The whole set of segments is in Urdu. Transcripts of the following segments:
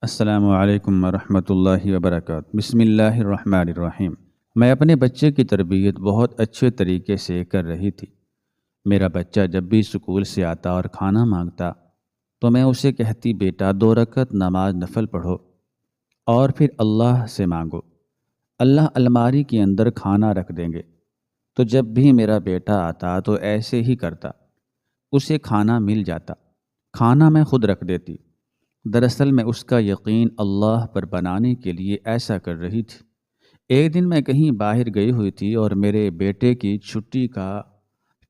السلام علیکم ورحمۃ اللہ وبرکاتہ۔ بسم اللہ الرحمن الرحیم۔ میں اپنے بچے کی تربیت بہت اچھے طریقے سے کر رہی تھی۔ میرا بچہ جب بھی اسکول سے آتا اور کھانا مانگتا تو میں اسے کہتی، بیٹا 2 رکعت نماز نفل پڑھو اور پھر اللہ سے مانگو، اللہ الماری کے اندر کھانا رکھ دیں گے۔ تو جب بھی میرا بیٹا آتا تو ایسے ہی کرتا، اسے کھانا مل جاتا، کھانا میں خود رکھ دیتی۔ دراصل میں اس کا یقین اللہ پر بنانے کے لیے ایسا کر رہی تھی۔ ایک دن میں کہیں باہر گئی ہوئی تھی اور میرے بیٹے کی چھٹی کا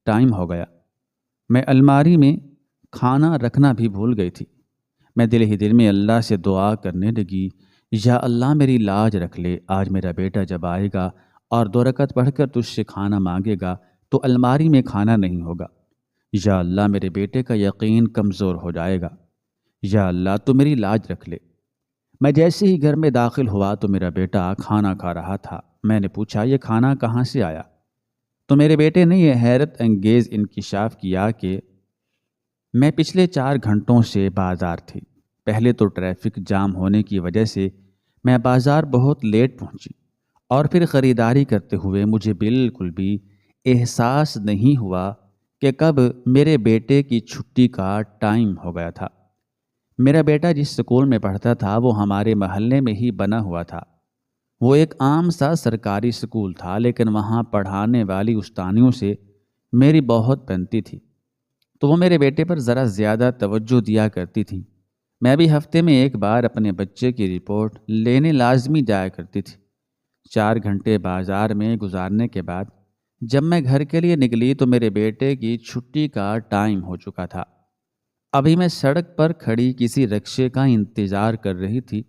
ٹائم ہو گیا۔ میں الماری میں کھانا رکھنا بھی بھول گئی تھی۔ میں دل ہی دل میں اللہ سے دعا کرنے لگی، یا اللہ میری لاج رکھ لے، آج میرا بیٹا جب آئے گا اور 2 رکعت پڑھ کر تجھ سے کھانا مانگے گا تو الماری میں کھانا نہیں ہوگا۔ یا اللہ میرے بیٹے کا یقین کمزور ہو جائے گا، یا اللہ تو میری لاج رکھ لے۔ میں جیسے ہی گھر میں داخل ہوا تو میرا بیٹا کھانا کھا رہا تھا۔ میں نے پوچھا، یہ کھانا کہاں سے آیا؟ تو میرے بیٹے نے یہ حیرت انگیز انکشاف کیا کہ میں پچھلے 4 گھنٹوں سے بازار تھی۔ پہلے تو ٹریفک جام ہونے کی وجہ سے میں بازار بہت لیٹ پہنچی، اور پھر خریداری کرتے ہوئے مجھے بالکل بھی احساس نہیں ہوا کہ کب میرے بیٹے کی چھٹی کا ٹائم ہو گیا تھا۔ میرا بیٹا جس اسکول میں پڑھتا تھا وہ ہمارے محلے میں ہی بنا ہوا تھا۔ وہ ایک عام سا سرکاری اسکول تھا، لیکن وہاں پڑھانے والی استانیوں سے میری بہت بنتی تھی، تو وہ میرے بیٹے پر ذرا زیادہ توجہ دیا کرتی تھی۔ میں بھی ہفتے میں ایک بار اپنے بچے کی رپورٹ لینے لازمی جایا کرتی تھی۔ 4 گھنٹے بازار میں گزارنے کے بعد جب میں گھر کے لیے نکلی تو میرے بیٹے کی چھٹی کا ٹائم ہو چکا تھا۔ ابھی میں سڑک پر کھڑی کسی رکشے کا انتظار کر رہی تھی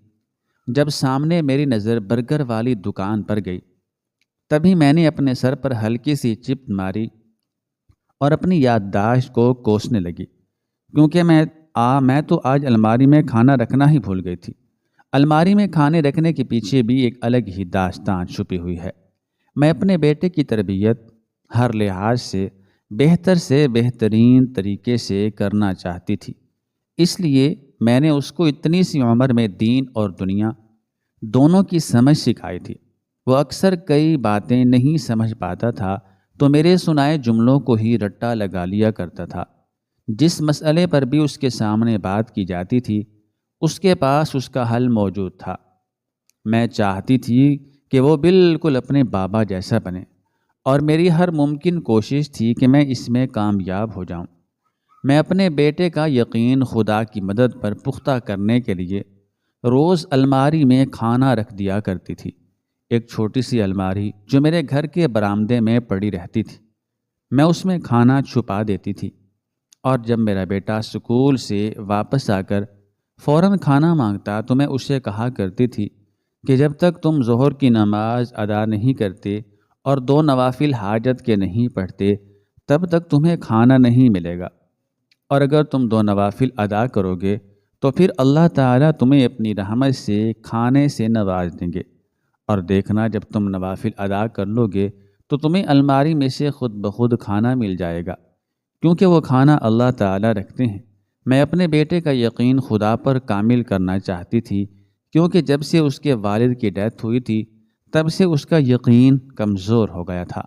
جب سامنے میری نظر برگر والی دکان پر گئی۔ تبھی میں نے اپنے سر پر ہلکی سی چپت ماری اور اپنی یادداشت کو کوسنے لگی، کیونکہ میں تو آج الماری میں کھانا رکھنا ہی بھول گئی تھی۔ الماری میں کھانے رکھنے کے پیچھے بھی ایک الگ ہی داستان چھپی ہوئی ہے۔ میں اپنے بیٹے کی تربیت ہر لحاظ سے بہترین طریقے سے کرنا چاہتی تھی، اس لیے میں نے اس کو اتنی سی عمر میں دین اور دنیا دونوں کی سمجھ سکھائی تھی۔ وہ اکثر کئی باتیں نہیں سمجھ پاتا تھا تو میرے سنائے جملوں کو ہی رٹا لگا لیا کرتا تھا۔ جس مسئلے پر بھی اس کے سامنے بات کی جاتی تھی اس کے پاس اس کا حل موجود تھا۔ میں چاہتی تھی کہ وہ بالکل اپنے بابا جیسا بنے، اور میری ہر ممکن کوشش تھی کہ میں اس میں کامیاب ہو جاؤں۔ میں اپنے بیٹے کا یقین خدا کی مدد پر پختہ کرنے کے لیے روز الماری میں کھانا رکھ دیا کرتی تھی۔ ایک چھوٹی سی الماری جو میرے گھر کے برآمدے میں پڑی رہتی تھی، میں اس میں کھانا چھپا دیتی تھی، اور جب میرا بیٹا اسکول سے واپس آ کر فوراً کھانا مانگتا تو میں اسے کہا کرتی تھی کہ جب تک تم ظہر کی نماز ادا نہیں کرتے اور 2 نوافل حاجت کے نہیں پڑھتے تب تک تمہیں کھانا نہیں ملے گا، اور اگر تم 2 نوافل ادا کرو گے تو پھر اللہ تعالیٰ تمہیں اپنی رحمت سے کھانے سے نواز دیں گے، اور دیکھنا جب تم نوافل ادا کر لو گے تو تمہیں الماری میں سے خود بخود کھانا مل جائے گا، کیونکہ وہ کھانا اللہ تعالیٰ رکھتے ہیں۔ میں اپنے بیٹے کا یقین خدا پر کامل کرنا چاہتی تھی، کیونکہ جب سے اس کے والد کی ڈیتھ ہوئی تھی تب سے اس کا یقین کمزور ہو گیا تھا۔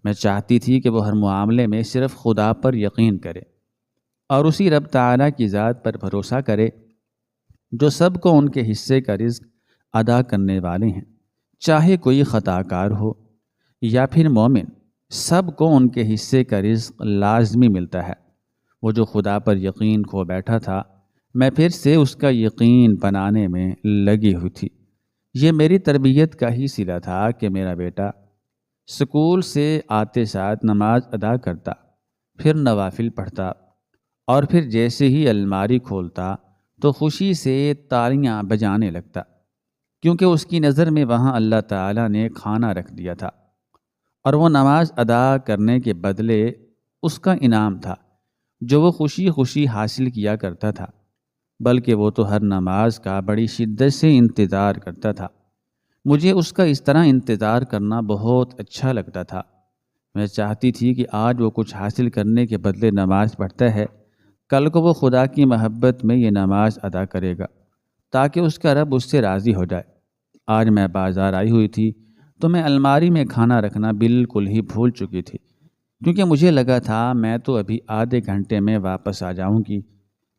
میں چاہتی تھی کہ وہ ہر معاملے میں صرف خدا پر یقین کرے اور اسی رب تعالیٰ کی ذات پر بھروسہ کرے جو سب کو ان کے حصے کا رزق ادا کرنے والے ہیں، چاہے کوئی خطا کار ہو یا پھر مومن، سب کو ان کے حصے کا رزق لازمی ملتا ہے۔ وہ جو خدا پر یقین کھو بیٹھا تھا، میں پھر سے اس کا یقین بنانے میں لگی ہوئی تھی۔ یہ میری تربیت کا ہی صلہ تھا کہ میرا بیٹا اسکول سے آتے ساتھ نماز ادا کرتا، پھر نوافل پڑھتا، اور پھر جیسے ہی الماری کھولتا تو خوشی سے تالیاں بجانے لگتا، کیونکہ اس کی نظر میں وہاں اللہ تعالیٰ نے کھانا رکھ دیا تھا، اور وہ نماز ادا کرنے کے بدلے اس کا انعام تھا جو وہ خوشی خوشی حاصل کیا کرتا تھا، بلکہ وہ تو ہر نماز کا بڑی شدت سے انتظار کرتا تھا۔ مجھے اس کا اس طرح انتظار کرنا بہت اچھا لگتا تھا۔ میں چاہتی تھی کہ آج وہ کچھ حاصل کرنے کے بدلے نماز پڑھتا ہے، کل کو وہ خدا کی محبت میں یہ نماز ادا کرے گا، تاکہ اس کا رب اس سے راضی ہو جائے۔ آج میں بازار آئی ہوئی تھی تو میں الماری میں کھانا رکھنا بالکل ہی بھول چکی تھی، کیونکہ مجھے لگا تھا میں تو ابھی آدھے گھنٹے میں واپس آ جاؤں گی،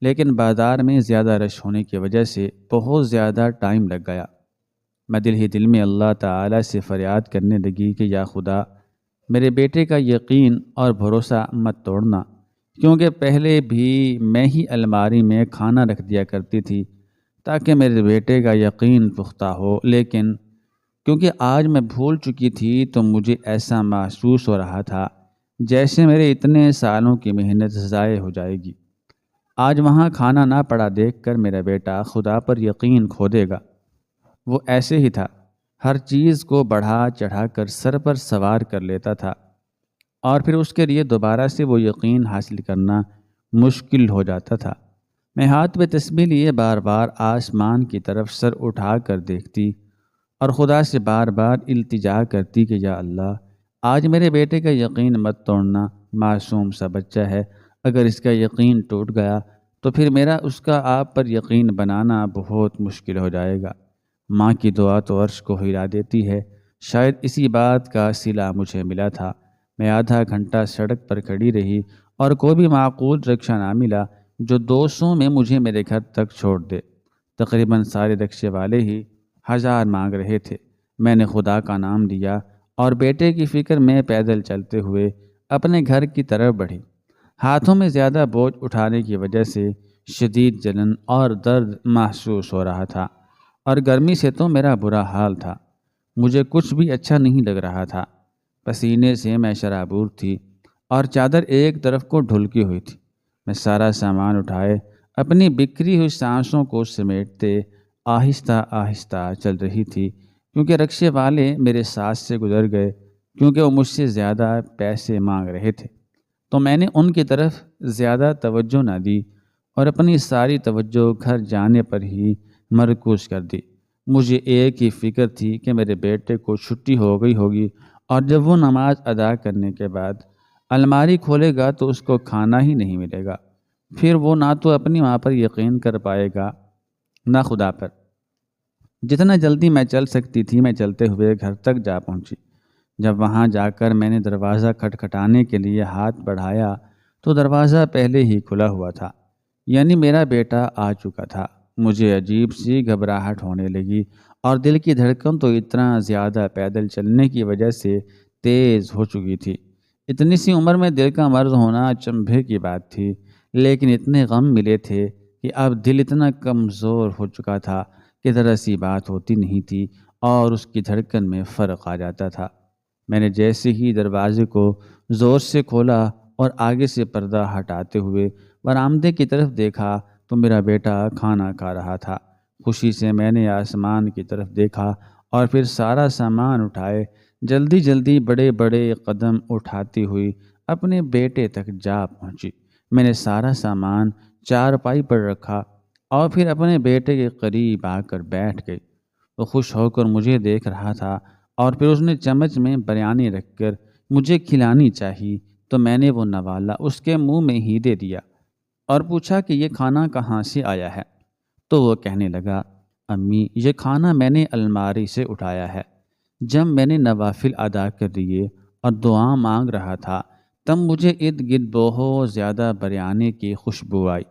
لیکن بازار میں زیادہ رش ہونے کی وجہ سے بہت زیادہ ٹائم لگ گیا۔ میں دل ہی دل میں اللہ تعالیٰ سے فریاد کرنے لگی کہ یا خدا، میرے بیٹے کا یقین اور بھروسہ مت توڑنا، کیونکہ پہلے بھی میں ہی الماری میں کھانا رکھ دیا کرتی تھی تاکہ میرے بیٹے کا یقین پختہ ہو، لیکن کیونکہ آج میں بھول چکی تھی تو مجھے ایسا محسوس ہو رہا تھا جیسے میرے اتنے سالوں کی محنت ضائع ہو جائے گی۔ آج وہاں کھانا نہ پڑا دیکھ کر میرا بیٹا خدا پر یقین کھو دے گا۔ وہ ایسے ہی تھا، ہر چیز کو بڑھا چڑھا کر سر پر سوار کر لیتا تھا، اور پھر اس کے لیے دوبارہ سے وہ یقین حاصل کرنا مشکل ہو جاتا تھا۔ میں ہاتھ میں تسبیح لیے بار بار آسمان کی طرف سر اٹھا کر دیکھتی اور خدا سے بار بار التجا کرتی کہ یا اللہ، آج میرے بیٹے کا یقین مت توڑنا، معصوم سا بچہ ہے، اگر اس کا یقین ٹوٹ گیا تو پھر میرا اس کا آپ پر یقین بنانا بہت مشکل ہو جائے گا۔ ماں کی دعا تو عرش کو ہلا دیتی ہے، شاید اسی بات کا صلہ مجھے ملا تھا۔ میں آدھا گھنٹہ سڑک پر کھڑی رہی اور کوئی بھی معقول رکشہ نہ ملا جو 200 میں مجھے میرے گھر تک چھوڑ دے۔ تقریباً سارے رکشے والے ہی 1000 مانگ رہے تھے۔ میں نے خدا کا نام لیا اور بیٹے کی فکر میں پیدل چلتے ہوئے اپنے گھر کی طرف بڑھی۔ ہاتھوں میں زیادہ بوجھ اٹھانے کی وجہ سے شدید جلن اور درد محسوس ہو رہا تھا، اور گرمی سے تو میرا برا حال تھا۔ مجھے کچھ بھی اچھا نہیں لگ رہا تھا، پسینے سے میں شرابور تھی اور چادر ایک طرف کو ڈھلکی ہوئی تھی۔ میں سارا سامان اٹھائے اپنی بکھری ہوئی سانسوں کو سمیٹتے آہستہ آہستہ چل رہی تھی، کیونکہ رکشے والے میرے ساتھ سے گزر گئے، کیونکہ وہ مجھ سے زیادہ پیسے مانگ رہے تھے۔ تو میں نے ان کی طرف زیادہ توجہ نہ دی اور اپنی ساری توجہ گھر جانے پر ہی مرکوز کر دی۔ مجھے ایک ہی فکر تھی کہ میرے بیٹے کو چھٹی ہو گئی ہوگی، اور جب وہ نماز ادا کرنے کے بعد الماری کھولے گا تو اس کو کھانا ہی نہیں ملے گا، پھر وہ نہ تو اپنی ماں پر یقین کر پائے گا نہ خدا پر۔ جتنا جلدی میں چل سکتی تھی میں چلتے ہوئے گھر تک جا پہنچی۔ جب وہاں جا کر میں نے دروازہ کھٹکھٹانے کے لیے ہاتھ بڑھایا تو دروازہ پہلے ہی کھلا ہوا تھا، یعنی میرا بیٹا آ چکا تھا۔ مجھے عجیب سی گھبراہٹ ہونے لگی اور دل کی دھڑکن تو اتنا زیادہ پیدل چلنے کی وجہ سے تیز ہو چکی تھی۔ اتنی سی عمر میں دل کا مرض ہونا چنبھے کی بات تھی، لیکن اتنے غم ملے تھے کہ اب دل اتنا کمزور ہو چکا تھا کہ ذرا سی بات ہوتی نہیں تھی اور اس کی دھڑکن میں فرق آ جاتا تھا۔ میں نے جیسے ہی دروازے کو زور سے کھولا اور آگے سے پردہ ہٹاتے ہوئے برآمدے کی طرف دیکھا تو میرا بیٹا کھانا کھا رہا تھا۔ خوشی سے میں نے آسمان کی طرف دیکھا اور پھر سارا سامان اٹھائے جلدی جلدی بڑے بڑے قدم اٹھاتی ہوئی اپنے بیٹے تک جا پہنچی۔ میں نے سارا سامان چارپائی پر رکھا اور پھر اپنے بیٹے کے قریب آ کر بیٹھ گئی۔ وہ خوش ہو کر مجھے دیکھ رہا تھا اور پھر اس نے چمچ میں بریانی رکھ کر مجھے کھلانی چاہی تو میں نے وہ نوالا اس کے منہ میں ہی دے دیا اور پوچھا کہ یہ کھانا کہاں سے آیا ہے؟ تو وہ کہنے لگا، امی یہ کھانا میں نے الماری سے اٹھایا ہے۔ جب میں نے نوافل ادا کر دیے اور دعا مانگ رہا تھا تب مجھے ارد گرد بہت زیادہ بریانی کی خوشبو آئی۔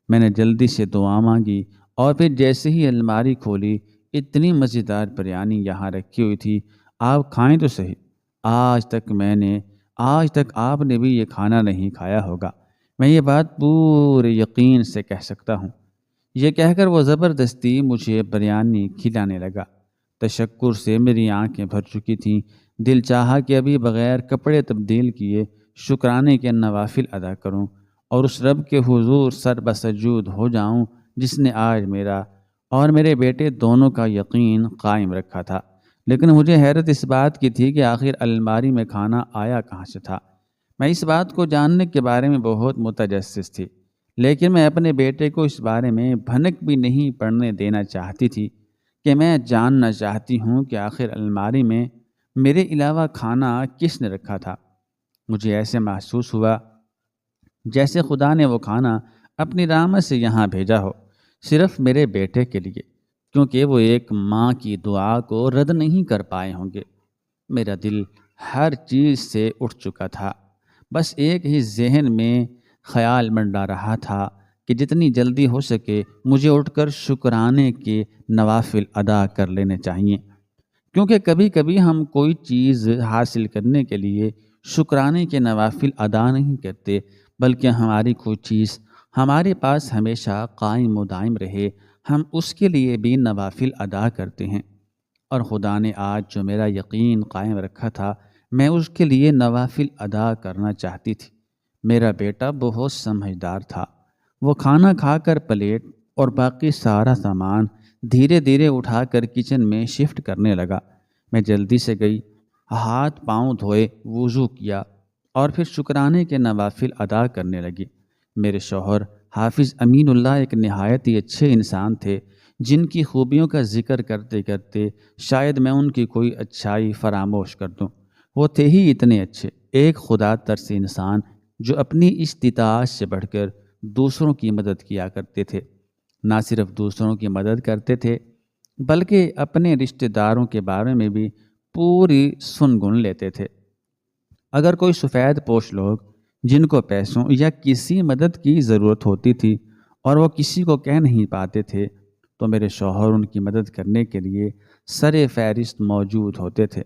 میں نے جلدی سے دعا مانگی اور پھر جیسے ہی الماری کھولی اتنی مزیدار بریانی یہاں رکھی ہوئی تھی، آپ کھائیں تو صحیح، آج تک آپ نے بھی یہ کھانا نہیں کھایا ہوگا۔ میں یہ بات پورے یقین سے کہہ سکتا ہوں۔ یہ کہہ کر وہ زبردستی مجھے بریانی کھلانے لگا۔ تشکر سے میری آنکھیں بھر چکی تھیں۔ دل چاہا کہ ابھی بغیر کپڑے تبدیل کیے شکرانے کے نوافل ادا کروں اور اس رب کے حضور سر بسجود ہو جاؤں جس نے آج میرا اور میرے بیٹے دونوں کا یقین قائم رکھا تھا۔ لیکن مجھے حیرت اس بات کی تھی کہ آخر الماری میں کھانا آیا کہاں سے تھا۔ میں اس بات کو جاننے کے بارے میں بہت متجسس تھی، لیکن میں اپنے بیٹے کو اس بارے میں بھنک بھی نہیں پڑنے دینا چاہتی تھی کہ میں جاننا چاہتی ہوں کہ آخر الماری میں میرے علاوہ کھانا کس نے رکھا تھا۔ مجھے ایسے محسوس ہوا جیسے خدا نے وہ کھانا اپنی رحمت سے یہاں بھیجا ہو، صرف میرے بیٹے کے لیے۔ کیونکہ وہ ایک ماں کی دعا کو رد نہیں کر پائے ہوں گے۔ میرا دل ہر چیز سے اٹھ چکا تھا، بس ایک ہی ذہن میں خیال منڈا رہا تھا کہ جتنی جلدی ہو سکے مجھے اٹھ کر شکرانے کے نوافل ادا کر لینے چاہیے، کیونکہ کبھی کبھی ہم کوئی چیز حاصل کرنے کے لیے شکرانے کے نوافل ادا نہیں کرتے، بلکہ ہماری کوئی چیز ہمارے پاس ہمیشہ قائم و دائم رہے ہم اس کے لیے بھی نوافل ادا کرتے ہیں۔ اور خدا نے آج جو میرا یقین قائم رکھا تھا، میں اس کے لیے نوافل ادا کرنا چاہتی تھی۔ میرا بیٹا بہت سمجھدار تھا، وہ کھانا کھا کر پلیٹ اور باقی سارا سامان دھیرے دھیرے اٹھا کر کچن میں شفٹ کرنے لگا۔ میں جلدی سے گئی، ہاتھ پاؤں دھوئے، وضو کیا اور پھر شکرانے کے نوافل ادا کرنے لگی۔ میرے شوہر حافظ امین اللہ ایک نہایت ہی اچھے انسان تھے، جن کی خوبیوں کا ذکر کرتے کرتے شاید میں ان کی کوئی اچھائی فراموش کر دوں۔ وہ تھے ہی اتنے اچھے، ایک خدا ترس انسان جو اپنی استطاعت سے بڑھ کر دوسروں کی مدد کیا کرتے تھے۔ نہ صرف دوسروں کی مدد کرتے تھے بلکہ اپنے رشتہ داروں کے بارے میں بھی پوری سن گن لیتے تھے۔ اگر کوئی سفید پوش لوگ جن کو پیسوں یا کسی مدد کی ضرورت ہوتی تھی اور وہ کسی کو کہہ نہیں پاتے تھے، تو میرے شوہر ان کی مدد کرنے کے لیے سر فہرست موجود ہوتے تھے۔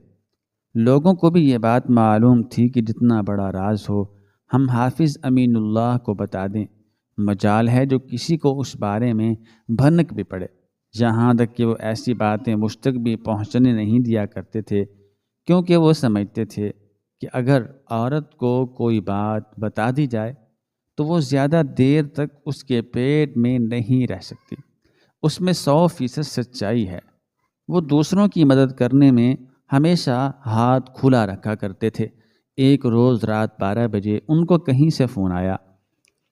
لوگوں کو بھی یہ بات معلوم تھی کہ جتنا بڑا راز ہو ہم حافظ امین اللہ کو بتا دیں، مجال ہے جو کسی کو اس بارے میں بھنک بھی پڑے، جہاں تک کہ وہ ایسی باتیں مجھ تک بھی پہنچنے نہیں دیا کرتے تھے، کیونکہ وہ سمجھتے تھے کہ اگر عورت کو کوئی بات بتا دی جائے تو وہ زیادہ دیر تک اس کے پیٹ میں نہیں رہ سکتی، اس میں 100% سچائی ہے۔ وہ دوسروں کی مدد کرنے میں ہمیشہ ہاتھ کھلا رکھا کرتے تھے۔ ایک روز رات 12 بجے ان کو کہیں سے فون آیا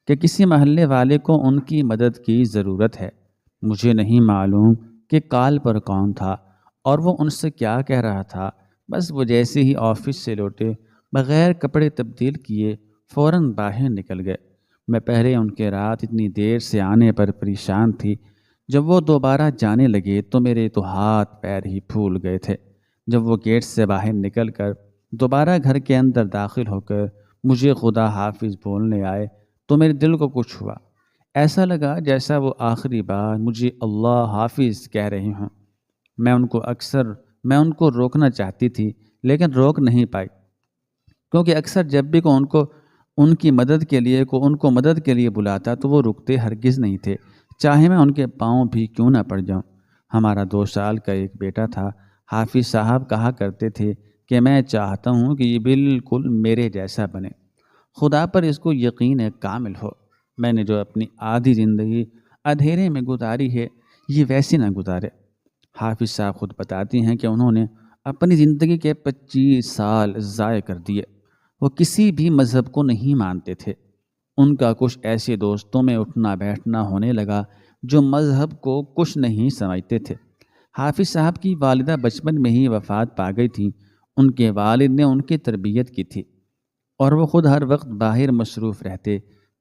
کہ کسی محلے والے کو ان کی مدد کی ضرورت ہے۔ مجھے نہیں معلوم کہ کال پر کون تھا اور وہ ان سے کیا کہہ رہا تھا، بس وہ جیسے ہی آفس سے لوٹے بغیر کپڑے تبدیل کیے فوراً باہر نکل گئے۔ میں پہلے ان کے رات اتنی دیر سے آنے پر پریشان تھی، جب وہ دوبارہ جانے لگے تو میرے تو ہاتھ پیر ہی پھول گئے تھے۔ جب وہ گیٹ سے باہر نکل کر دوبارہ گھر کے اندر داخل ہو کر مجھے خدا حافظ بولنے آئے تو میرے دل کو کچھ ہوا، ایسا لگا جیسا وہ آخری بار مجھے اللہ حافظ کہہ رہے ہوں۔ میں ان کو روکنا چاہتی تھی لیکن روک نہیں پائی، کیونکہ اکثر جب بھی ان کو مدد کے لیے بلاتا تو وہ رکتے ہرگز نہیں تھے، چاہے میں ان کے پاؤں بھی کیوں نہ پڑ جاؤں۔ ہمارا 2 سال کا ایک بیٹا تھا۔ حافظ صاحب کہا کرتے تھے کہ میں چاہتا ہوں کہ یہ بالکل میرے جیسا بنے، خدا پر اس کو یقین کامل ہو۔ میں نے جو اپنی آدھی زندگی اندھیرے میں گزاری ہے یہ ویسی نہ گزارے۔ حافظ صاحب خود بتاتی ہیں کہ انہوں نے اپنی زندگی کے 25 سال ضائع کر دیے۔ وہ کسی بھی مذہب کو نہیں مانتے تھے۔ ان کا کچھ ایسے دوستوں میں اٹھنا بیٹھنا ہونے لگا جو مذہب کو کچھ نہیں سمجھتے تھے۔ حافظ صاحب کی والدہ بچپن میں ہی وفات پا گئی تھی۔ ان کے والد نے ان کی تربیت کی تھی اور وہ خود ہر وقت باہر مصروف رہتے،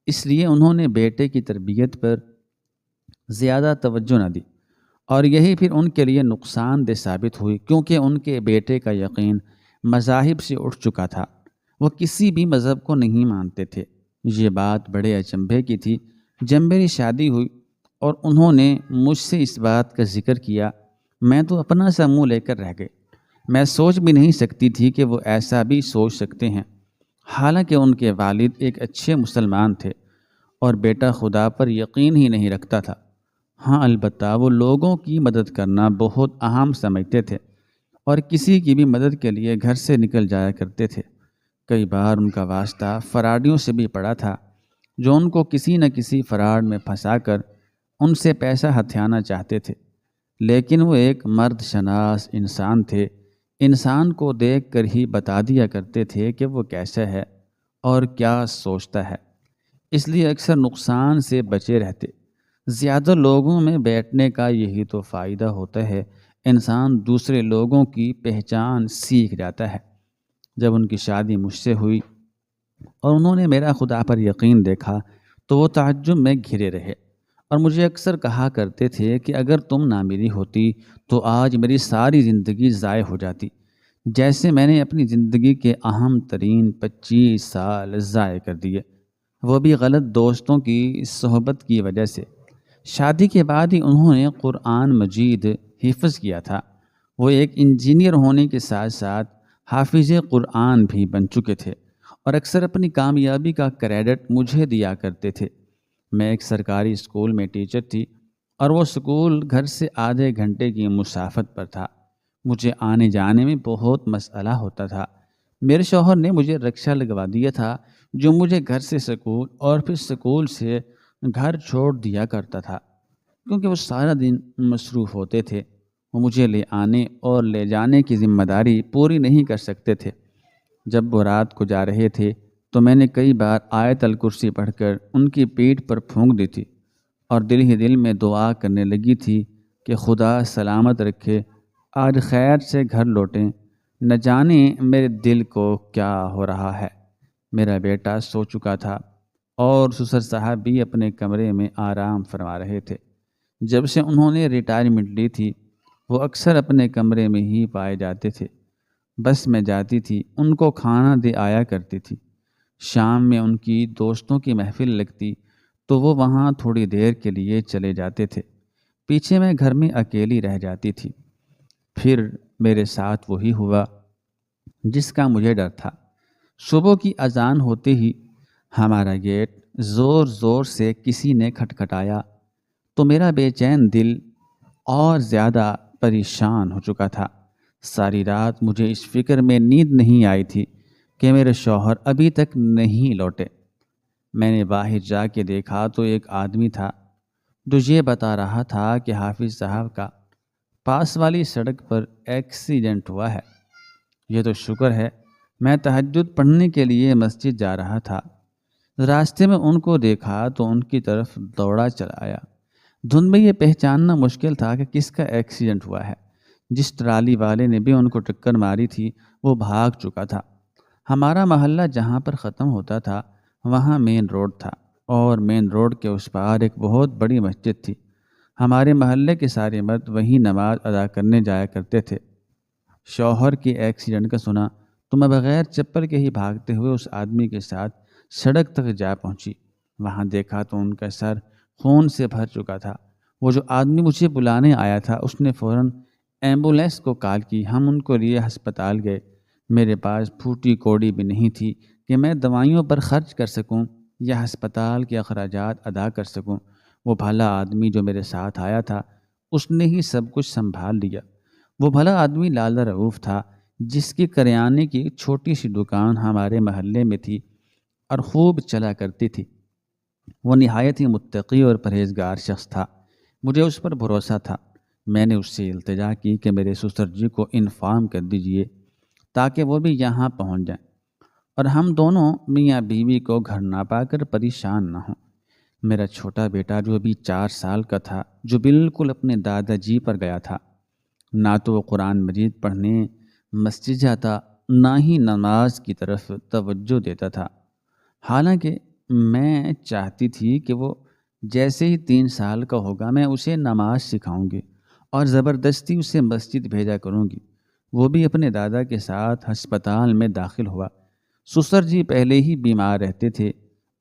اس لیے انہوں نے بیٹے کی تربیت پر زیادہ توجہ نہ دی، اور یہی پھر ان کے لیے نقصان دہ ثابت ہوئی، کیونکہ ان کے بیٹے کا یقین مذاہب سے اٹھ چکا تھا۔ وہ کسی بھی مذہب کو نہیں مانتے تھے۔ یہ بات بڑے اچنبھے کی تھی۔ جب میری شادی ہوئی اور انہوں نے مجھ سے اس بات کا ذکر کیا، میں تو اپنا سا منہ لے کر رہ گئی۔ میں سوچ بھی نہیں سکتی تھی کہ وہ ایسا بھی سوچ سکتے ہیں، حالانکہ ان کے والد ایک اچھے مسلمان تھے اور بیٹا خدا پر یقین ہی نہیں رکھتا تھا۔ ہاں البتہ وہ لوگوں کی مدد کرنا بہت اہم سمجھتے تھے اور کسی کی بھی مدد کے لیے گھر سے نکل جایا کرتے تھے۔ کئی بار ان کا واسطہ فراڈیوں سے بھی پڑا تھا، جو ان کو کسی نہ کسی فراڈ میں پھنسا کر ان سے پیسہ ہتھیانا چاہتے تھے، لیکن وہ ایک مرد شناس انسان تھے۔ انسان کو دیکھ کر ہی بتا دیا کرتے تھے کہ وہ کیسا ہے اور کیا سوچتا ہے، اس لیے اکثر نقصان سے بچے رہتے۔ زیادہ لوگوں میں بیٹھنے کا یہی تو فائدہ ہوتا ہے، انسان دوسرے لوگوں کی پہچان سیکھ جاتا ہے۔ جب ان کی شادی مجھ سے ہوئی اور انہوں نے میرا خدا پر یقین دیکھا تو وہ تعجب میں گھرے رہے اور مجھے اکثر کہا کرتے تھے کہ اگر تم نہ ملی ہوتی تو آج میری ساری زندگی ضائع ہو جاتی، جیسے میں نے اپنی زندگی کے اہم ترین 25 سال ضائع کر دیے، وہ بھی غلط دوستوں کی صحبت کی وجہ سے۔ شادی کے بعد ہی انہوں نے قرآن مجید حفظ کیا تھا۔ وہ ایک انجینئر ہونے کے ساتھ ساتھ حافظ قرآن بھی بن چکے تھے اور اکثر اپنی کامیابی کا کریڈٹ مجھے دیا کرتے تھے۔ میں ایک سرکاری اسکول میں ٹیچر تھی اور وہ اسکول گھر سے آدھے گھنٹے کی مسافت پر تھا۔ مجھے آنے جانے میں بہت مسئلہ ہوتا تھا۔ میرے شوہر نے مجھے رکشہ لگوا دیا تھا جو مجھے گھر سے اسکول اور پھر اسکول سے گھر چھوڑ دیا کرتا تھا۔ کیونکہ وہ سارا دن مصروف ہوتے تھے، وہ مجھے لے آنے اور لے جانے کی ذمہ داری پوری نہیں کر سکتے تھے۔ جب وہ رات کو جا رہے تھے تو میں نے کئی بار آیت الکرسی پڑھ کر ان کی پیٹھ پر پھونک دی تھی اور دل ہی دل میں دعا کرنے لگی تھی کہ خدا سلامت رکھے، آج خیر سے گھر لوٹیں، نہ جانے میرے دل کو کیا ہو رہا ہے۔ میرا بیٹا سو چکا تھا اور سسر صاحب بھی اپنے کمرے میں آرام فرما رہے تھے۔ جب سے انہوں نے ریٹائرمنٹ لی تھی وہ اکثر اپنے کمرے میں ہی پائے جاتے تھے۔ بس میں جاتی تھی، ان کو کھانا دے آیا کرتی تھی۔ شام میں ان کی دوستوں کی محفل لگتی تو وہ وہاں تھوڑی دیر کے لیے چلے جاتے تھے۔ پیچھے میں گھر میں اکیلی رہ جاتی تھی۔ پھر میرے ساتھ وہی ہوا جس کا مجھے ڈر تھا۔ صبح کی اذان ہوتے ہی ہمارا گیٹ زور زور سے کسی نے کھٹکھٹایا تو میرا بے چین دل اور زیادہ پریشان ہو چکا تھا۔ ساری رات مجھے اس فکر میں نیند نہیں آئی تھی کہ میرے شوہر ابھی تک نہیں لوٹے۔ میں نے باہر جا کے دیکھا تو ایک آدمی تھا جو یہ بتا رہا تھا کہ حافظ صاحب کا پاس والی سڑک پر ایکسیڈنٹ ہوا ہے۔ یہ تو شکر ہے، میں تہجد پڑھنے کے لیے مسجد جا رہا تھا۔ راستے میں ان کو دیکھا تو ان کی طرف دوڑا چلا آیا۔ دھند میں یہ پہچاننا مشکل تھا کہ کس کا ایکسیڈنٹ ہوا ہے۔ جس ٹرالی والے نے بھی ان کو ٹکر ماری تھی وہ بھاگ چکا تھا۔ ہمارا محلہ جہاں پر ختم ہوتا تھا وہاں مین روڈ تھا اور مین روڈ کے اس پار ایک بہت بڑی مسجد تھی۔ ہمارے محلے کے سارے مرد وہیں نماز ادا کرنے جایا کرتے تھے۔ شوہر کے ایکسیڈنٹ کا سنا تو میں بغیر چپل کے ہی بھاگتے ہوئے اس آدمی کے ساتھ سڑک تک جا پہنچی۔ وہاں دیکھا تو ان کا سر خون سے بھر چکا تھا۔ وہ جو آدمی مجھے بلانے آیا تھا اس نے فوراً ایمبولینس کو کال کی۔ ہم ان کو لیے ہسپتال گئے۔ میرے پاس پھوٹی کوڑی بھی نہیں تھی کہ میں دوائیوں پر خرچ کر سکوں یا ہسپتال کے اخراجات ادا کر سکوں۔ وہ بھلا آدمی جو میرے ساتھ آیا تھا اس نے ہی سب کچھ سنبھال لیا۔ وہ بھلا آدمی لالا رؤوف تھا جس کی کریانے کی چھوٹی سی دکان ہمارے محلے میں تھی اور خوب چلا کرتی تھی۔ وہ نہایت ہی متقی اور پرہیزگار شخص تھا۔ مجھے اس پر بھروسہ تھا۔ میں نے اس سے التجا کی کہ میرے سسر جی کو انفارم کر دیجئے تاکہ وہ بھی یہاں پہنچ جائیں اور ہم دونوں میاں بیوی کو گھر نہ پا کر پریشان نہ ہوں۔ میرا چھوٹا بیٹا جو ابھی 4 سال کا تھا، جو بالکل اپنے دادا جی پر گیا تھا، نہ تو وہ قرآن مجید پڑھنے مسجد جاتا نہ ہی نماز کی طرف توجہ دیتا تھا۔ حالانکہ میں چاہتی تھی کہ وہ جیسے ہی 3 سال کا ہوگا میں اسے نماز سکھاؤں گی اور زبردستی اسے مسجد بھیجا کروں گی۔ وہ بھی اپنے دادا کے ساتھ ہسپتال میں داخل ہوا۔ سسر جی پہلے ہی بیمار رہتے تھے،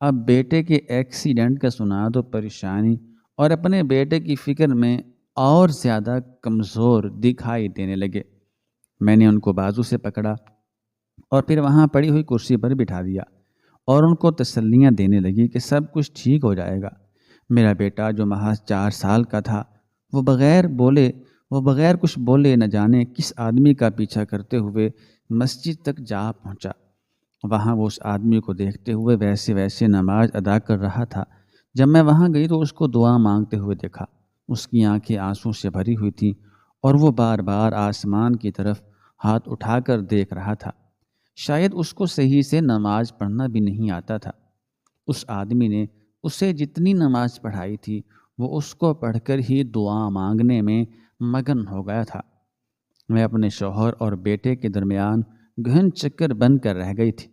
اب بیٹے کے ایکسیڈنٹ کا سنا تو پریشانی اور اپنے بیٹے کی فکر میں اور زیادہ کمزور دکھائی دینے لگے۔ میں نے ان کو بازو سے پکڑا اور پھر وہاں پڑی ہوئی کرسی پر بٹھا دیا اور ان کو تسلیاں دینے لگی کہ سب کچھ ٹھیک ہو جائے گا۔ میرا بیٹا جو محض 4 سال کا تھا وہ بغیر کچھ بولے نہ جانے کس آدمی کا پیچھا کرتے ہوئے مسجد تک جا پہنچا۔ وہاں وہ اس آدمی کو دیکھتے ہوئے ویسے نماز ادا کر رہا تھا۔ جب میں وہاں گئی تو اس کو دعا مانگتے ہوئے دیکھا۔ اس کی آنکھیں آنسوں سے بھری ہوئی تھیں اور وہ بار بار آسمان کی طرف ہاتھ اٹھا کر دیکھ رہا تھا۔ شاید اس کو صحیح سے نماز پڑھنا بھی نہیں آتا تھا۔ اس آدمی نے اسے جتنی نماز پڑھائی تھی وہ اس کو پڑھ کر ہی دعا مانگنے میں مگن ہو گیا تھا۔ میں اپنے شوہر اور بیٹے کے درمیان گہن چکر بن کر رہ گئی تھی۔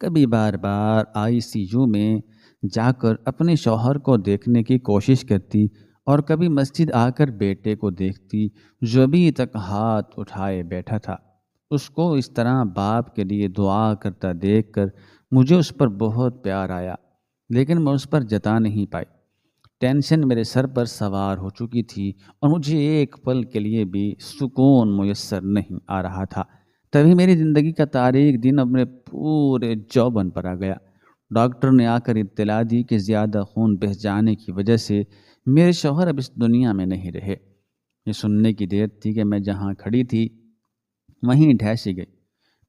کبھی بار بار ICU میں جا کر اپنے شوہر کو دیکھنے کی کوشش کرتی اور کبھی مسجد آ کر بیٹے کو دیکھتی جو ابھی تک ہاتھ اٹھائے بیٹھا تھا۔ اس کو اس طرح باپ کے لیے دعا کرتا دیکھ کر مجھے اس پر بہت پیار آیا، لیکن میں اس پر جتا نہیں پائی۔ ٹینشن میرے سر پر سوار ہو چکی تھی اور مجھے ایک پل کے لیے بھی سکون میسر نہیں آ رہا تھا۔ تبھی میری زندگی کا تاریک دن اپنے پورے جوبن پر آ گیا۔ ڈاکٹر نے آ کر اطلاع دی کہ زیادہ خون بہہ جانے کی وجہ سے میرے شوہر اب اس دنیا میں نہیں رہے۔ یہ سننے کی دیر تھی کہ میں جہاں کھڑی تھی وہیں ڈھیسی گئی۔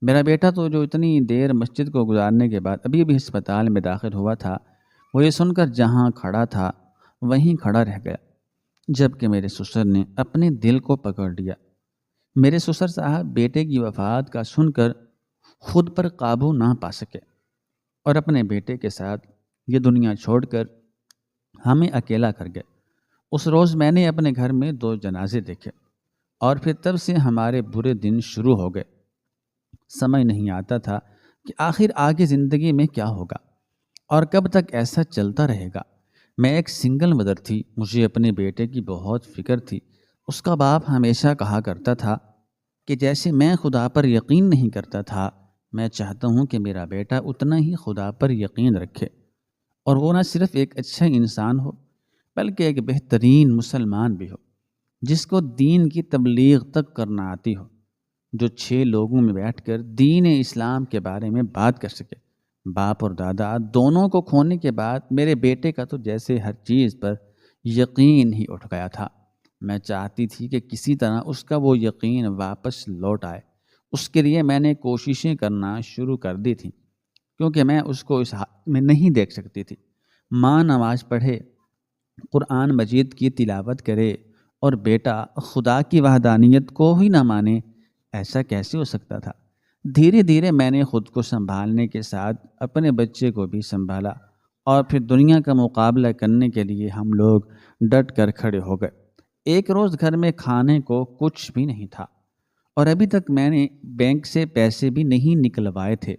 میرا بیٹا تو جو اتنی دیر مسجد کو گزارنے کے بعد ابھی ہسپتال میں داخل ہوا تھا، وہ یہ سن کر جہاں کھڑا تھا وہیں کھڑا رہ گیا، جبکہ میرے سسر نے اپنے دل کو پکڑ لیا۔ میرے سسر صاحب بیٹے کی وفات کا سن کر خود پر قابو نہ پا سکے اور اپنے بیٹے کے ساتھ یہ دنیا چھوڑ کر ہمیں اکیلا کر گئے۔ اس روز میں نے اپنے گھر میں 2 جنازے دیکھے اور پھر تب سے ہمارے برے دن شروع ہو گئے۔ سمجھ نہیں آتا تھا کہ آخر آگے زندگی میں کیا ہوگا اور کب تک ایسا چلتا رہے گا۔ میں ایک سنگل مدر تھی، مجھے اپنے بیٹے کی بہت فکر تھی۔ اس کا باپ ہمیشہ کہا کرتا تھا کہ جیسے میں خدا پر یقین نہیں کرتا تھا، میں چاہتا ہوں کہ میرا بیٹا اتنا ہی خدا پر یقین رکھے، اور وہ نہ صرف ایک اچھا انسان ہو بلکہ ایک بہترین مسلمان بھی ہو، جس کو دین کی تبلیغ تک کرنا آتی ہو، جو 6 لوگوں میں بیٹھ کر دین اسلام کے بارے میں بات کر سکے۔ باپ اور دادا دونوں کو کھونے کے بعد میرے بیٹے کا تو جیسے ہر چیز پر یقین ہی اٹھ گیا تھا۔ میں چاہتی تھی کہ کسی طرح اس کا وہ یقین واپس لوٹ آئے۔ اس کے لیے میں نے کوششیں کرنا شروع کر دی تھیں، کیونکہ میں اس کو اس حال میں نہیں دیکھ سکتی تھی۔ ماں نماز پڑھے، قرآن مجید کی تلاوت کرے اور بیٹا خدا کی وحدانیت کو ہی نہ مانے، ایسا کیسے ہو سکتا تھا؟ دھیرے دھیرے میں نے خود کو سنبھالنے کے ساتھ اپنے بچے کو بھی سنبھالا، اور پھر دنیا کا مقابلہ کرنے کے لیے ہم لوگ ڈٹ کر کھڑے ہو گئے۔ ایک روز گھر میں کھانے کو کچھ بھی نہیں تھا، اور ابھی تک میں نے بینک سے پیسے بھی نہیں نکلوائے تھے،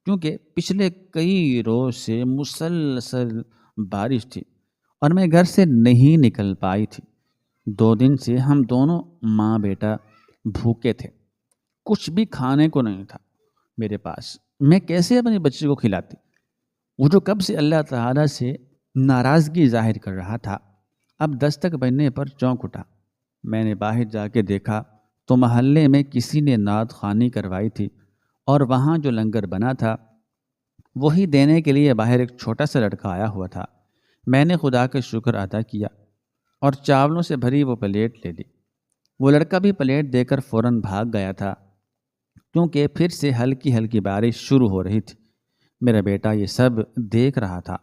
کیونکہ پچھلے کئی روز سے مسلسل بارش تھی اور میں گھر سے نہیں نکل پائی تھی۔ 2 دن سے ہم دونوں ماں بیٹا بھوکے تھے، کچھ بھی کھانے کو نہیں تھا میرے پاس۔ میں کیسے اپنے بچے کو کھلاتی، وہ جو کب سے اللہ تعالیٰ سے ناراضگی ظاہر کر رہا تھا؟ اب دستک بجنے پر چونک اٹھا۔ میں نے باہر جا کے دیکھا تو محلے میں کسی نے نعت خوانی کروائی تھی، اور وہاں جو لنگر بنا تھا وہی دینے کے لیے باہر ایک چھوٹا سا لڑکا آیا ہوا تھا۔ میں نے خدا کا شکر ادا کیا اور چاولوں سے بھری وہ پلیٹ لے لی۔ وہ لڑکا بھی پلیٹ دے کر فوراً بھاگ گیا تھا، کیونکہ پھر سے ہلکی ہلکی بارش شروع ہو رہی تھی۔ میرا بیٹا یہ سب دیکھ رہا تھا،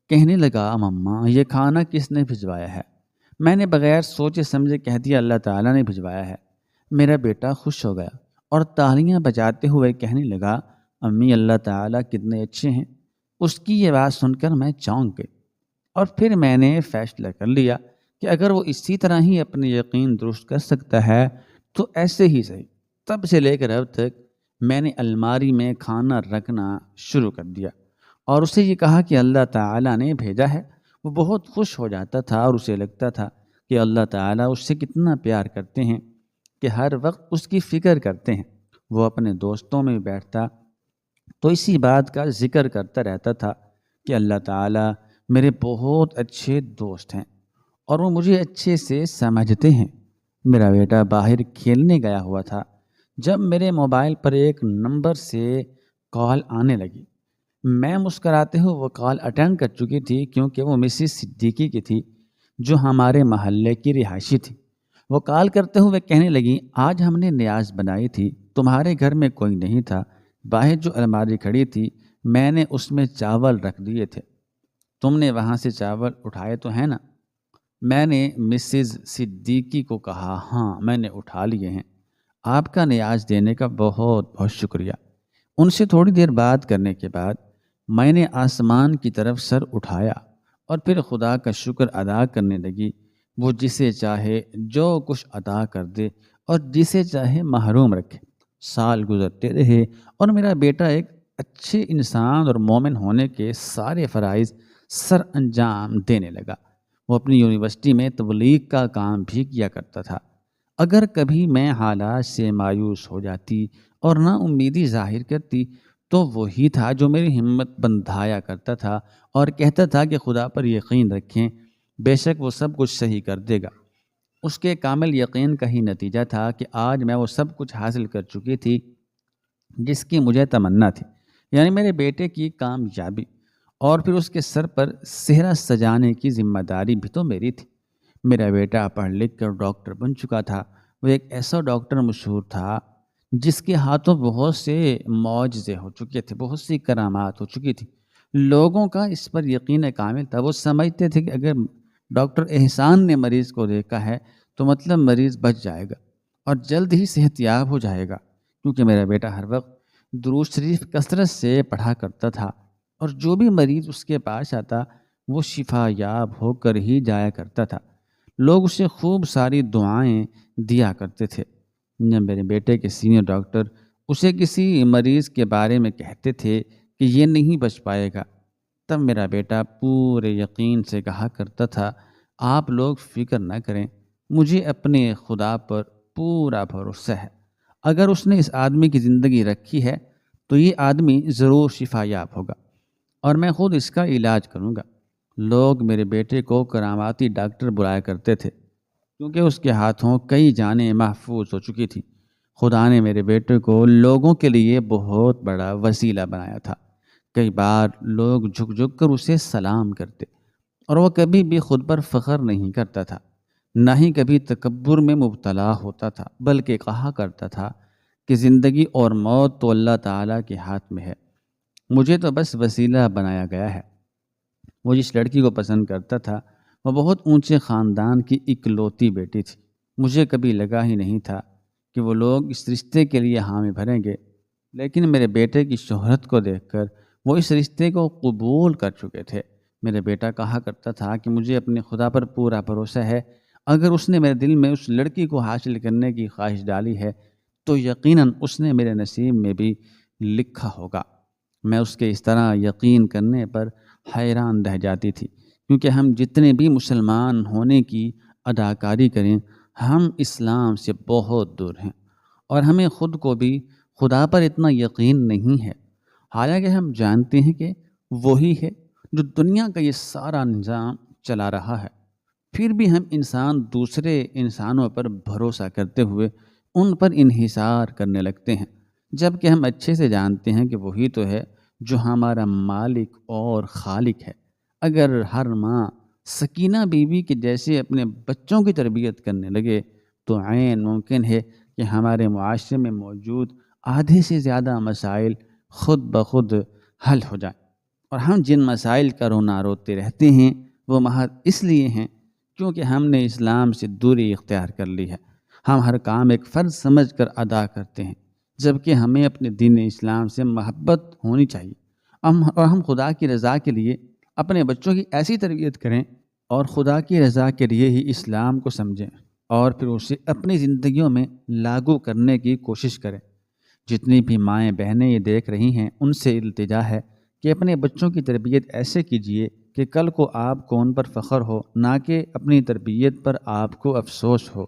کہنے لگا، مما یہ کھانا کس نے بھجوایا ہے؟ میں نے بغیر سوچے سمجھے کہہ دیا، اللہ تعالیٰ نے بھجوایا ہے۔ میرا بیٹا خوش ہو گیا اور تالیاں بجاتے ہوئے کہنے لگا، امی اللہ تعالیٰ کتنے اچھے ہیں۔ اس کی یہ بات سن کر میں چونک گئی، اور پھر میں نے فیصلہ کر لیا کہ اگر وہ اسی طرح ہی اپنے یقین درست کر سکتا ہے تو ایسے ہی صحیح۔ تب سے لے کر اب تک میں نے الماری میں کھانا رکھنا شروع کر دیا اور اسے یہ کہا کہ اللہ تعالیٰ نے بھیجا ہے۔ وہ بہت خوش ہو جاتا تھا اور اسے لگتا تھا کہ اللہ تعالیٰ اس سے کتنا پیار کرتے ہیں کہ ہر وقت اس کی فکر کرتے ہیں۔ وہ اپنے دوستوں میں بیٹھتا تو اسی بات کا ذکر کرتا رہتا تھا کہ اللہ تعالیٰ میرے بہت اچھے دوست ہیں اور وہ مجھے اچھے سے سمجھتے ہیں۔ میرا بیٹا باہر کھیلنے گیا ہوا تھا جب میرے موبائل پر ایک نمبر سے کال آنے لگی۔ میں مسکراتے ہوئے وہ کال اٹینڈ کر چکی تھی، کیونکہ وہ مسز صدیقی کی تھی جو ہمارے محلے کی رہائشی تھی۔ وہ کال کرتے ہوئے کہنے لگی، آج ہم نے نیاز بنائی تھی، تمہارے گھر میں کوئی نہیں تھا، باہر جو الماری کھڑی تھی میں نے اس میں چاول رکھ دیے تھے، تم نے وہاں سے چاول اٹھائے تو ہیں نا؟ میں نے مسز صدیقی کو کہا، ہاں میں نے اٹھا لیے ہیں، آپ کا نیاز دینے کا بہت بہت شکریہ۔ ان سے تھوڑی دیر بات کرنے کے بعد میں نے آسمان کی طرف سر اٹھایا اور پھر خدا کا شکر ادا کرنے لگی۔ وہ جسے چاہے جو کچھ عطا کر دے اور جسے چاہے محروم رکھے۔ سال گزرتے رہے اور میرا بیٹا ایک اچھے انسان اور مومن ہونے کے سارے فرائض سر انجام دینے لگا۔ وہ اپنی یونیورسٹی میں تبلیغ کا کام بھی کیا کرتا تھا۔ اگر کبھی میں حالات سے مایوس ہو جاتی اور نا امیدی ظاہر کرتی تو وہی تھا جو میری ہمت بندھایا کرتا تھا اور کہتا تھا کہ خدا پر یقین رکھیں، بے شک وہ سب کچھ صحیح کر دے گا۔ اس کے کامل یقین کا ہی نتیجہ تھا کہ آج میں وہ سب کچھ حاصل کر چکی تھی جس کی مجھے تمنا تھی، یعنی میرے بیٹے کی کامیابی، اور پھر اس کے سر پر صحرا سجانے کی ذمہ داری بھی تو میری تھی۔ میرا بیٹا پڑھ لکھ کر ڈاکٹر بن چکا تھا۔ وہ ایک ایسا ڈاکٹر مشہور تھا جس کے ہاتھوں بہت سے معجزے ہو چکے تھے، بہت سی کرامات ہو چکی تھی۔ لوگوں کا اس پر یقین کامل تھا۔ وہ سمجھتے تھے کہ اگر ڈاکٹر احسان نے مریض کو دیکھا ہے تو مطلب مریض بچ جائے گا اور جلد ہی صحت یاب ہو جائے گا، کیونکہ میرا بیٹا ہر وقت درود شریف کثرت سے پڑھا کرتا تھا اور جو بھی مریض اس کے پاس آتا وہ شفا یاب ہو کر ہی جایا کرتا تھا۔ لوگ اسے خوب ساری دعائیں دیا کرتے تھے۔ جب میرے بیٹے کے سینئر ڈاکٹر اسے کسی مریض کے بارے میں کہتے تھے کہ یہ نہیں بچ پائے گا، تب میرا بیٹا پورے یقین سے کہا کرتا تھا، آپ لوگ فکر نہ کریں، مجھے اپنے خدا پر پورا بھروسہ ہے۔ اگر اس نے اس آدمی کی زندگی رکھی ہے تو یہ آدمی ضرور شفا یاب ہوگا اور میں خود اس کا علاج کروں گا۔ لوگ میرے بیٹے کو کراماتی ڈاکٹر بلایا کرتے تھے کیونکہ اس کے ہاتھوں کئی جانیں محفوظ ہو چکی تھیں۔ خدا نے میرے بیٹے کو لوگوں کے لیے بہت بڑا وسیلہ بنایا تھا۔ کئی بار لوگ جھک جھک کر اسے سلام کرتے اور وہ کبھی بھی خود پر فخر نہیں کرتا تھا، نہ ہی کبھی تکبر میں مبتلا ہوتا تھا، بلکہ کہا کرتا تھا کہ زندگی اور موت تو اللہ تعالیٰ کے ہاتھ میں ہے، مجھے تو بس وسیلہ بنایا گیا ہے۔ وہ جس لڑکی کو پسند کرتا تھا وہ بہت اونچے خاندان کی اکلوتی بیٹی تھی۔ مجھے کبھی لگا ہی نہیں تھا کہ وہ لوگ اس رشتے کے لیے حامی بھریں گے، لیکن میرے بیٹے کی شہرت کو دیکھ کر وہ اس رشتے کو قبول کر چکے تھے۔ میرے بیٹا کہا کرتا تھا کہ مجھے اپنے خدا پر پورا بھروسہ ہے، اگر اس نے میرے دل میں اس لڑکی کو حاصل کرنے کی خواہش ڈالی ہے تو یقیناً اس نے میرے نصیب میں بھی لکھا ہوگا۔ میں اس کے اس طرح یقین کرنے پر حیران رہ جاتی تھی، کیونکہ ہم جتنے بھی مسلمان ہونے کی اداکاری کریں ہم اسلام سے بہت دور ہیں اور ہمیں خود کو بھی خدا پر اتنا یقین نہیں ہے، حالانکہ ہم جانتے ہیں کہ وہی ہے جو دنیا کا یہ سارا نظام چلا رہا ہے۔ پھر بھی ہم انسان دوسرے انسانوں پر بھروسہ کرتے ہوئے ان پر انحصار کرنے لگتے ہیں، جبکہ ہم اچھے سے جانتے ہیں کہ وہی تو ہے جو ہمارا مالک اور خالق ہے۔ اگر ہر ماں سکینہ بیوی کے جیسے اپنے بچوں کی تربیت کرنے لگے تو عین ممکن ہے کہ ہمارے معاشرے میں موجود آدھے سے زیادہ مسائل خود بخود حل ہو جائیں، اور ہم جن مسائل کا رونا روتے رہتے ہیں وہ محض اس لیے ہیں کیونکہ ہم نے اسلام سے دوری اختیار کر لی ہے۔ ہم ہر کام ایک فرض سمجھ کر ادا کرتے ہیں، جبکہ ہمیں اپنے دین اسلام سے محبت ہونی چاہیے، اور ہم خدا کی رضا کے لیے اپنے بچوں کی ایسی تربیت کریں اور خدا کی رضا کے لیے ہی اسلام کو سمجھیں اور پھر اسے اپنی زندگیوں میں لاگو کرنے کی کوشش کریں۔ جتنی بھی مائیں بہنیں یہ دیکھ رہی ہیں ان سے التجا ہے کہ اپنے بچوں کی تربیت ایسے کیجیے کہ کل کو آپ کو ان پر فخر ہو، نہ کہ اپنی تربیت پر آپ کو افسوس ہو۔